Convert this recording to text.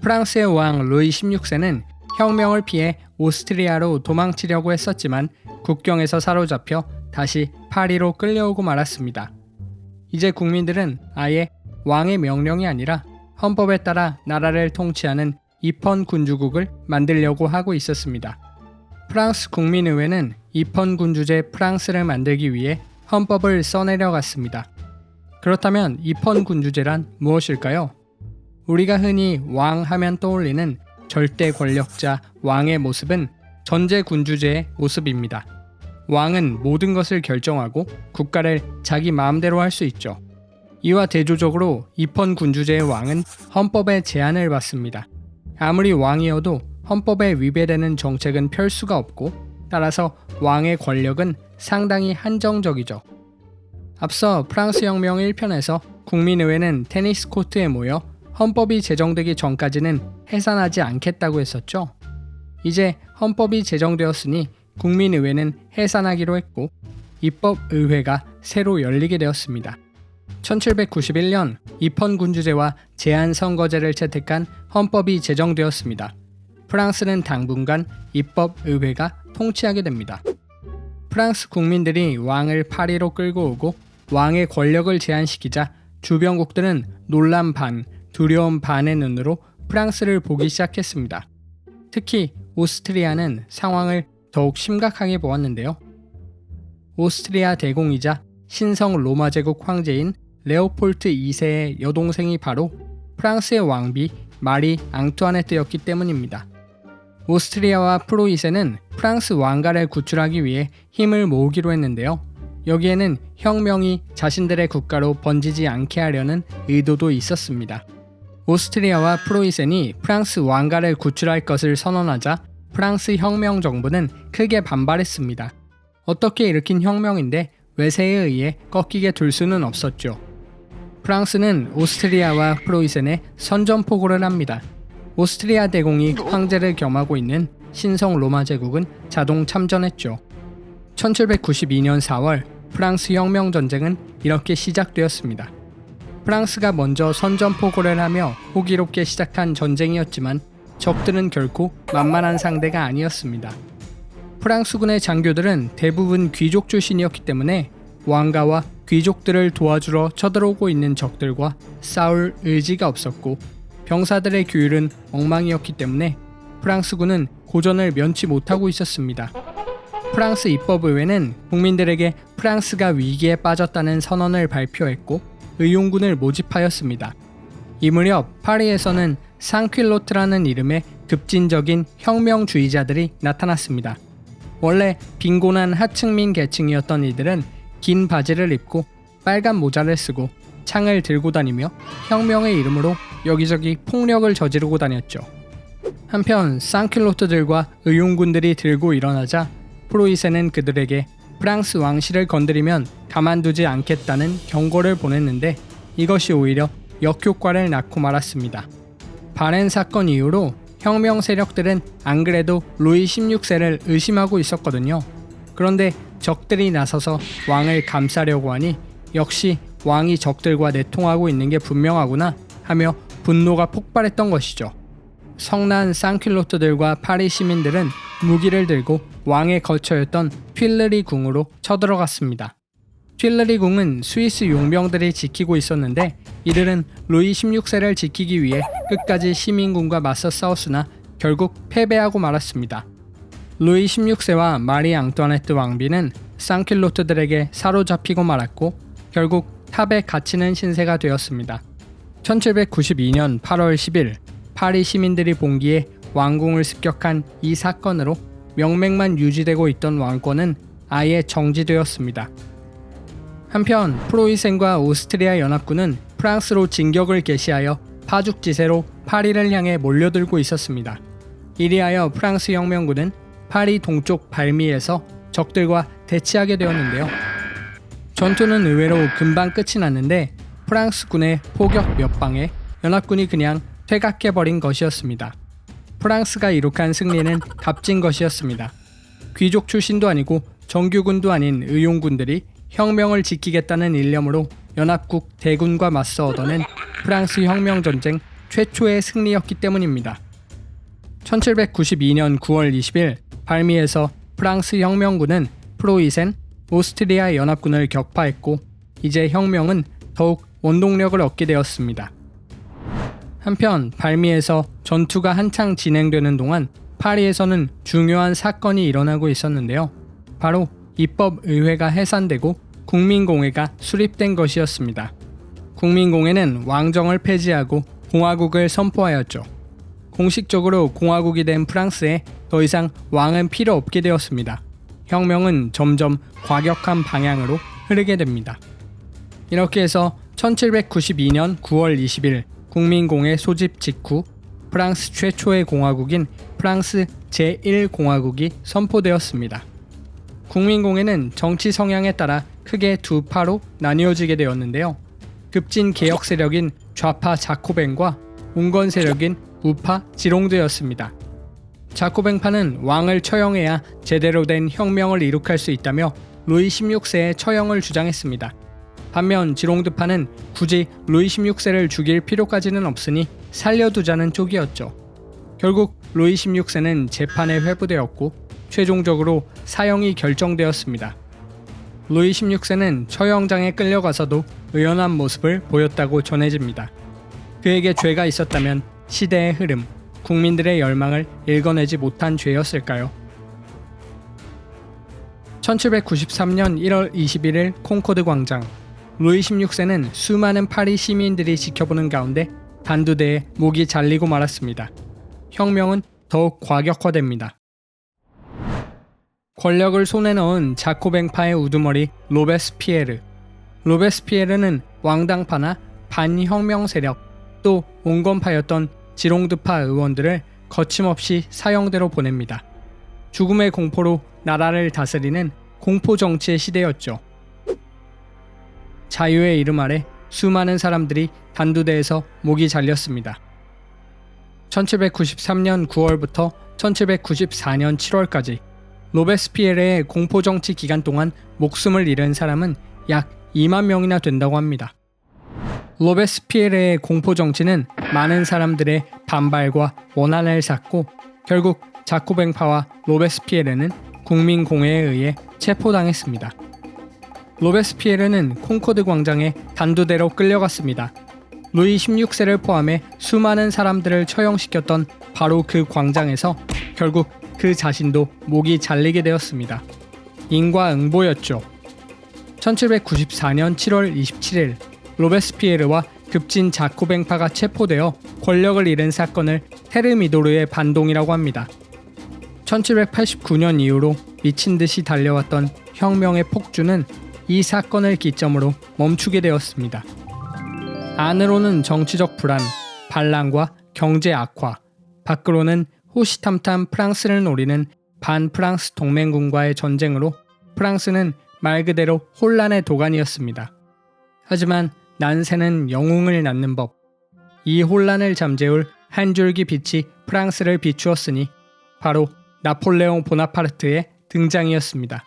프랑스의 왕 루이 16세는 혁명을 피해 오스트리아로 도망치려고 했었지만 국경에서 사로잡혀 다시 파리로 끌려오고 말았습니다. 이제 국민들은 아예 왕의 명령이 아니라 헌법에 따라 나라를 통치하는 입헌 군주국을 만들려고 하고 있었습니다. 프랑스 국민의회는 입헌 군주제 프랑스를 만들기 위해 헌법을 써내려갔습니다. 그렇다면 입헌 군주제란 무엇일까요? 우리가 흔히 왕 하면 떠올리는 절대 권력자 왕의 모습은 전제 군주제의 모습입니다. 왕은 모든 것을 결정하고 국가를 자기 마음대로 할 수 있죠. 이와 대조적으로 입헌 군주제의 왕은 헌법의 제한을 받습니다. 아무리 왕이어도 헌법에 위배되는 정책은 펼 수가 없고 따라서 왕의 권력은 상당히 한정적이죠. 앞서 프랑스 혁명 1편에서 국민의회는 테니스 코트에 모여 헌법이 제정되기 전까지는 해산하지 않겠다고 했었죠. 이제 헌법이 제정되었으니 국민의회는 해산하기로 했고 입법의회가 새로 열리게 되었습니다. 1791년 입헌군주제와 제한선거제를 채택한 헌법이 제정되었습니다. 프랑스는 당분간 입법의회가 통치하게 됩니다. 프랑스 국민들이 왕을 파리로 끌고 오고 왕의 권력을 제한시키자 주변국들은 놀람 반, 두려움 반의 눈으로 프랑스를 보기 시작했습니다. 특히 오스트리아는 상황을 더욱 심각하게 보았는데요. 오스트리아 대공이자 신성 로마 제국 황제인 레오폴트 2세의 여동생이 바로 프랑스의 왕비 마리 앙투아네트였기 때문입니다. 오스트리아와 프로이센은 프랑스 왕가를 구출하기 위해 힘을 모으기로 했는데요. 여기에는 혁명이 자신들의 국가로 번지지 않게 하려는 의도도 있었습니다. 오스트리아와 프로이센이 프랑스 왕가를 구출할 것을 선언하자 프랑스 혁명 정부는 크게 반발했습니다. 어떻게 일으킨 혁명인데 외세에 의해 꺾이게 둘 수는 없었죠. 프랑스는 오스트리아와 프로이센에 선전포고를 합니다. 오스트리아 대공이 황제를 겸하고 있는 신성 로마 제국은 자동 참전했죠. 1792년 4월 프랑스 혁명 전쟁은 이렇게 시작되었습니다. 프랑스가 먼저 선전포고를 하며 호기롭게 시작한 전쟁이었지만 적들은 결코 만만한 상대가 아니었습니다. 프랑스군의 장교들은 대부분 귀족 출신이었기 때문에 왕가와 귀족들을 도와주러 쳐들어오고 있는 적들과 싸울 의지가 없었고 병사들의 규율은 엉망이었기 때문에 프랑스군은 고전을 면치 못하고 있었습니다. 프랑스 입법의회는 국민들에게 프랑스가 위기에 빠졌다는 선언을 발표했고 의용군을 모집하였습니다. 이 무렵 파리에서는 상퀼로트라는 이름의 급진적인 혁명주의자들이 나타났습니다. 원래 빈곤한 하층민 계층이었던 이들은 긴 바지를 입고 빨간 모자를 쓰고 창을 들고 다니며 혁명의 이름으로 여기저기 폭력을 저지르고 다녔죠. 한편 상퀼로트들과 의용군들이 들고 일어나자 프로이센은 그들에게 프랑스 왕실을 건드리면 가만두지 않겠다는 경고를 보냈는데 이것이 오히려 역효과를 낳고 말았습니다. 바렌 사건 이후로 혁명 세력들은 안 그래도 루이 16세를 의심하고 있었거든요. 그런데 적들이 나서서 왕을 감싸려고 하니 역시 왕이 적들과 내통하고 있는 게 분명하구나 하며 분노가 폭발했던 것이죠. 성난 상퀼로트들과 파리 시민들은 무기를 들고 왕의 거처였던 퀼르리 궁으로 쳐들어갔습니다. 퀼르리 궁은 스위스 용병들이 지키고 있었는데 이들은 루이 16세를 지키기 위해 끝까지 시민군과 맞서 싸웠으나 결국 패배하고 말았습니다. 루이 16세와 마리 앙투아네트 왕비는 상퀼로트들에게 사로잡히고 말았고 결국 탑에 갇히는 신세가 되었습니다. 1792년 8월 10일 파리 시민들이 봉기해 왕궁을 습격한 이 사건으로 명맥만 유지되고 있던 왕권은 아예 정지되었습니다. 한편 프로이센과 오스트리아 연합군은 프랑스로 진격을 개시하여 파죽지세로 파리를 향해 몰려들고 있었습니다. 이리하여 프랑스 혁명군은 파리 동쪽 발미에서 적들과 대치하게 되었는데요. 전투는 의외로 금방 끝이 났는데 프랑스군의 포격 몇 방에 연합군이 그냥 퇴각해버린 것이었습니다. 프랑스가 이룩한 승리는 값진 것이었습니다. 귀족 출신도 아니고 정규군도 아닌 의용군들이 혁명을 지키겠다는 일념으로 연합국 대군과 맞서 얻어낸 프랑스 혁명전쟁 최초의 승리였기 때문입니다. 1792년 9월 20일 발미에서 프랑스 혁명군은 프로이센, 오스트리아 연합군을 격파했고 이제 혁명은 더욱 원동력을 얻게 되었습니다. 한편 발미에서 전투가 한창 진행되는 동안 파리에서는 중요한 사건이 일어나고 있었는데요. 바로 입법의회가 해산되고 국민공회가 수립된 것이었습니다. 국민공회는 왕정을 폐지하고 공화국을 선포하였죠. 공식적으로 공화국이 된 프랑스에 더 이상 왕은 필요 없게 되었습니다. 혁명은 점점 과격한 방향으로 흐르게 됩니다. 이렇게 해서 1792년 9월 20일 국민공회 소집 직후 프랑스 최초의 공화국인 프랑스 제1공화국이 선포되었습니다. 국민공회는 정치 성향에 따라 크게 두 파로 나뉘어지게 되었는데요. 급진 개혁 세력인 좌파 자코뱅과 온건 세력인 우파 지롱드였습니다. 자코뱅파는 왕을 처형해야 제대로 된 혁명을 이룩할 수 있다며 루이 16세의 처형을 주장했습니다. 반면 지롱드파는 굳이 루이 16세를 죽일 필요까지는 없으니 살려두자는 쪽이었죠. 결국 루이 16세는 재판에 회부되었고 최종적으로 사형이 결정되었습니다. 루이 16세는 처형장에 끌려가서도 의연한 모습을 보였다고 전해집니다. 그에게 죄가 있었다면 시대의 흐름, 국민들의 열망을 읽어내지 못한 죄였을까요? 1793년 1월 21일 콩코드 광장. 루이 16세는 수많은 파리 시민들이 지켜보는 가운데 단두대에 목이 잘리고 말았습니다. 혁명은 더욱 과격화됩니다. 권력을 손에 넣은 자코뱅파의 우두머리 로베스피에르. 로베스피에르는 왕당파나 반혁명 세력 또 온건파였던 지롱드파 의원들을 거침없이 사형대로 보냅니다. 죽음의 공포로 나라를 다스리는 공포 정치의 시대였죠. 자유의 이름 아래 수많은 사람들이 단두대에서 목이 잘렸습니다. 1793년 9월부터 1794년 7월까지 로베스피에르의 공포정치 기간 동안 목숨을 잃은 사람은 약 2만 명이나 된다고 합니다. 로베스피에르의 공포정치는 많은 사람들의 반발과 원한을 샀고 결국 자코뱅파와 로베스피에르는 국민공회에 의해 체포당했습니다. 로베스피에르는 콩코드 광장에 단두대로 끌려갔습니다. 루이 16세를 포함해 수많은 사람들을 처형시켰던 바로 그 광장에서 결국 그 자신도 목이 잘리게 되었습니다. 인과응보였죠. 1794년 7월 27일 로베스피에르와 급진 자코뱅파가 체포되어 권력을 잃은 사건을 테르미도르의 반동이라고 합니다. 1789년 이후로 미친듯이 달려왔던 혁명의 폭주는 이 사건을 기점으로 멈추게 되었습니다. 안으로는 정치적 불안, 반란과 경제 악화, 밖으로는 호시탐탐 프랑스를 노리는 반프랑스 동맹군과의 전쟁으로 프랑스는 말 그대로 혼란의 도가니였습니다. 하지만 난세는 영웅을 낳는 법. 이 혼란을 잠재울 한 줄기 빛이 프랑스를 비추었으니 바로 나폴레옹 보나파르트의 등장이었습니다.